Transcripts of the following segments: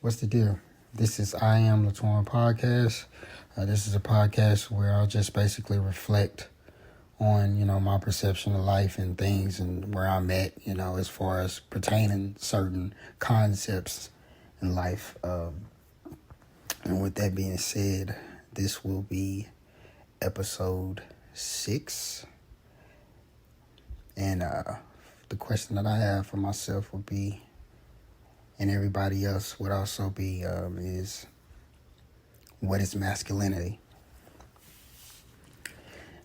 What's the deal? This is I Am LATWAN podcast. This is a podcast where I'll just basically reflect on, my perception of life and things and where I'm at, as far as pertaining certain concepts in life. And with that being said, this will be episode 6. And the question that I have for myself would be, and everybody else would also be, is what is masculinity?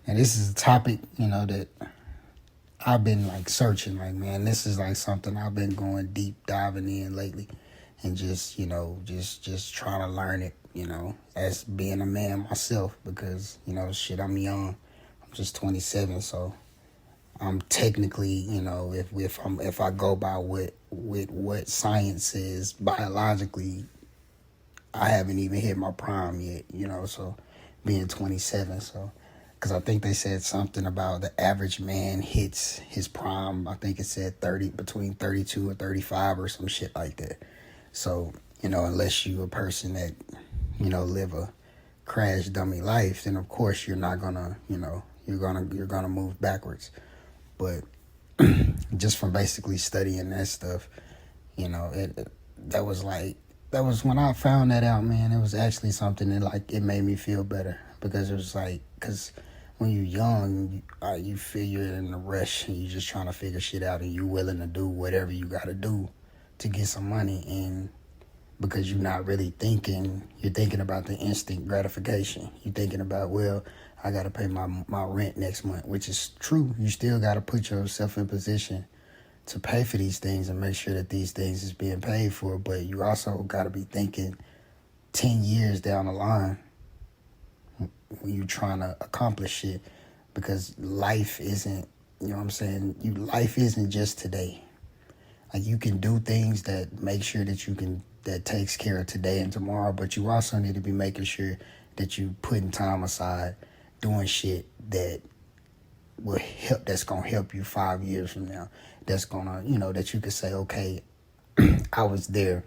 And this is a topic, that I've been searching, man, this is something I've been going deep diving in lately and just trying to learn it, as being a man myself because, I'm young. I'm just 27, so I'm technically, if I go by what science is biologically, I haven't even hit my prime yet, so being 27, so because I think they said something about the average man hits his prime. I think it said between 32 and 35 or some shit like that. So, unless you a person that, live a crash dummy life, then of course you're not gonna, you're gonna move backwards. But just from basically studying that stuff, that was when I found that out, man. It was actually something that it made me feel better because it was because when you're young, you feel you're in a rush and you're just trying to figure shit out and you're willing to do whatever you got to do to get some money, and because you're not really thinking, you're thinking about the instant gratification. You're thinking about, well, I got to pay my rent next month, which is true. You still got to put yourself in position to pay for these things and make sure that these things is being paid for. But you also got to be thinking 10 years down the line when you're trying to accomplish shit, because life isn't, life isn't just today. You can do things that make sure that takes care of today and tomorrow, but you also need to be making sure that you putting time aside doing shit that will help, that's going to help you 5 years from now. That's going to, that you could say, okay, I was there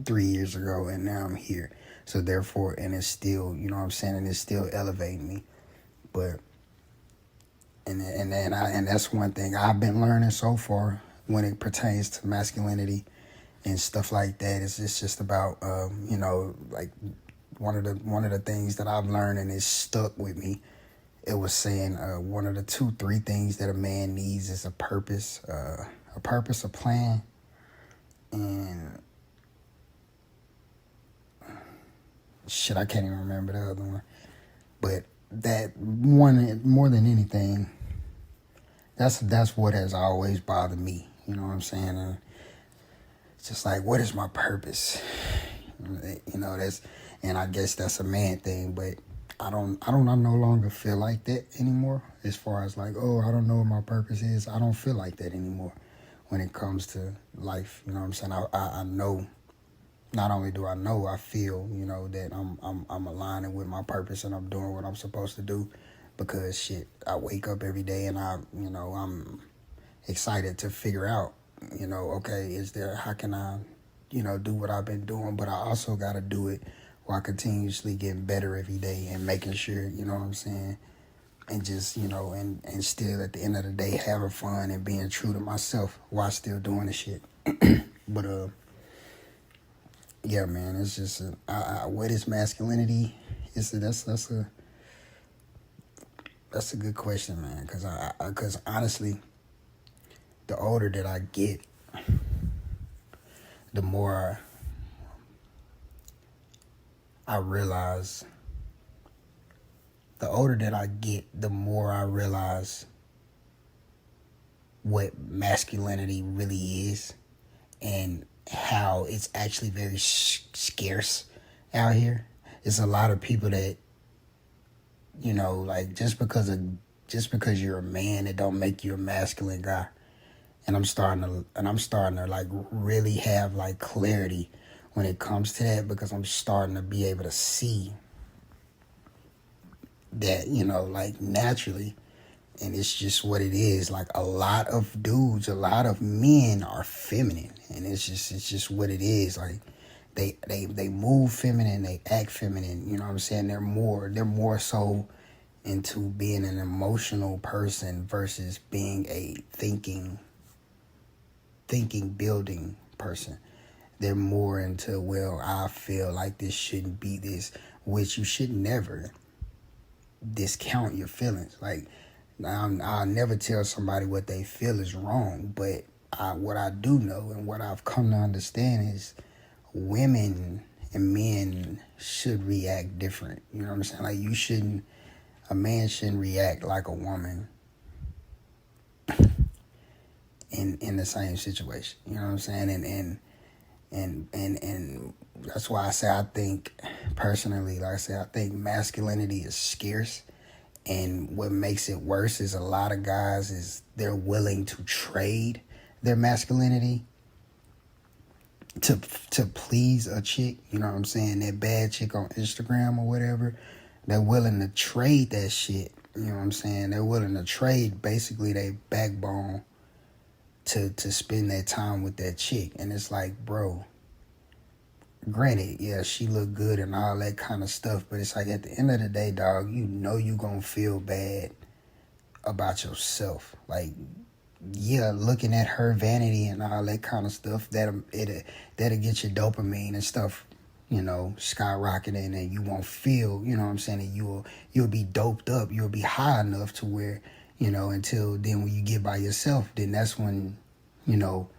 3 years ago and now I'm here. So therefore, and it's still, and it's still elevating me. But, and that's one thing I've been learning so far when it pertains to masculinity and stuff like that. It's just about, one of the things that I've learned and it's stuck with me. It was saying one of the 2-3 things that a man needs is a purpose, a plan, and shit, I can't even remember the other one. But that one, more than anything, that's what has always bothered me. You know what I'm saying? And it's just what is my purpose? And I guess that's a man thing, but I no longer feel like that anymore. As far as I don't know what my purpose is. I don't feel like that anymore when it comes to life. You know what I'm saying? I know. Not only do I know, I feel, that I'm aligning with my purpose and I'm doing what I'm supposed to do, because shit, I wake up every day and I'm excited to figure out, okay, how can I, do what I've been doing, but I also got to do it while continuously getting better every day and making sure, you know what I'm saying, and just, and still at the end of the day having fun and being true to myself while still doing the shit. But, yeah, man, it's just what is masculinity? That's a good question, man. Because honestly, the older that I get, the more I realize. The older that I get, the more I realize what masculinity really is, and how it's actually very scarce out here. It's a lot of people that, just because you're a man, it don't make you a masculine guy. And I'm starting to really have clarity when it comes to that, because I'm starting to be able to see that, naturally. And it's just what it is. A lot of dudes, a lot of men are feminine, and it's just what it is. they move feminine, they act feminine, you know what I'm saying? They're more so into being an emotional person versus being a thinking building person. They're more into, well, I feel like this shouldn't be this, which you should never discount your feelings. Like, I'll never tell somebody what they feel is wrong, but what I do know and what I've come to understand is women and men should react different. You know what I'm saying? Like, a man shouldn't react like a woman in the same situation. You know what I'm saying? And that's why I say, I think personally, like I say, I think masculinity is scarce. And what makes it worse is a lot of guys is they're willing to trade their masculinity to please a chick. You know what I'm saying? That bad chick on Instagram or whatever. They're willing to trade that shit. You know what I'm saying? They're willing to trade basically their backbone to spend that time with that chick. And it's like, bro, granted, yeah, she look good and all that kind of stuff, but it's like at the end of the day, dog, you know you gonna feel bad about yourself. Like, yeah, looking at her vanity and all that kind of stuff, that'll get your dopamine and stuff, you know, skyrocketing, and you won't feel, you know what I'm saying, and you'll be doped up, you'll be high enough to where, you know, until then when you get by yourself, then that's when, you know,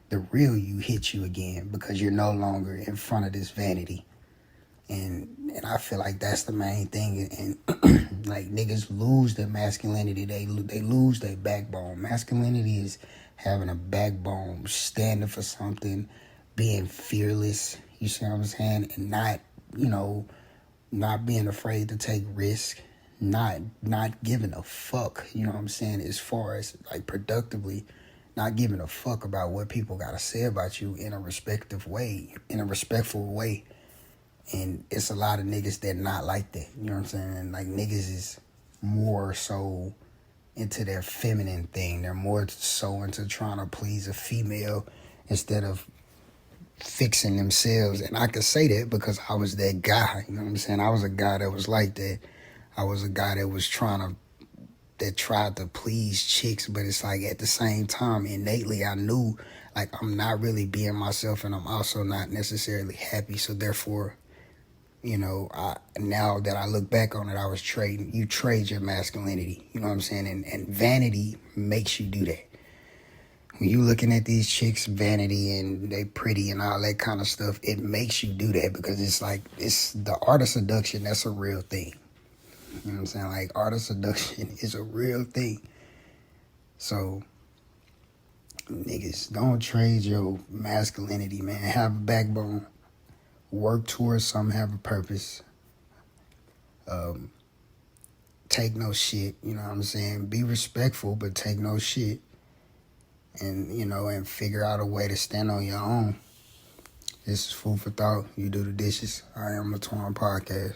the real you hit you again, because you're no longer in front of this vanity. And I feel like that's the main thing. And like, niggas lose their masculinity. They lose their backbone. Masculinity is having a backbone, standing for something, being fearless. You see what I'm saying? And not, you know, not being afraid to take risk, not giving a fuck. You know what I'm saying? As far as like productively, not giving a fuck about what people gotta say about you in a respectful way. And it's a lot of niggas that not like that. You know what I'm saying? Like, niggas is more so into their feminine thing. They're more so into trying to please a female instead of fixing themselves. And I can say that because I was that guy. You know what I'm saying? I was a guy that was like that. I was a guy that was that tried to please chicks, but it's like at the same time, innately, I knew like I'm not really being myself, and I'm also not necessarily happy. So therefore, you know, now that I look back on it, you trade your masculinity, you know what I'm saying? And vanity makes you do that. When you looking at these chicks, vanity and they pretty and all that kind of stuff, it makes you do that because it's like, it's the art of seduction, that's a real thing. You know what I'm saying? Like, art of seduction is a real thing. So, niggas, don't trade your masculinity, man. Have a backbone. Work towards something, have a purpose. Take no shit, you know what I'm saying? Be respectful, but take no shit. And, you know, and figure out a way to stand on your own. This is food for thought. You do the dishes. I am LATWAN Podcast.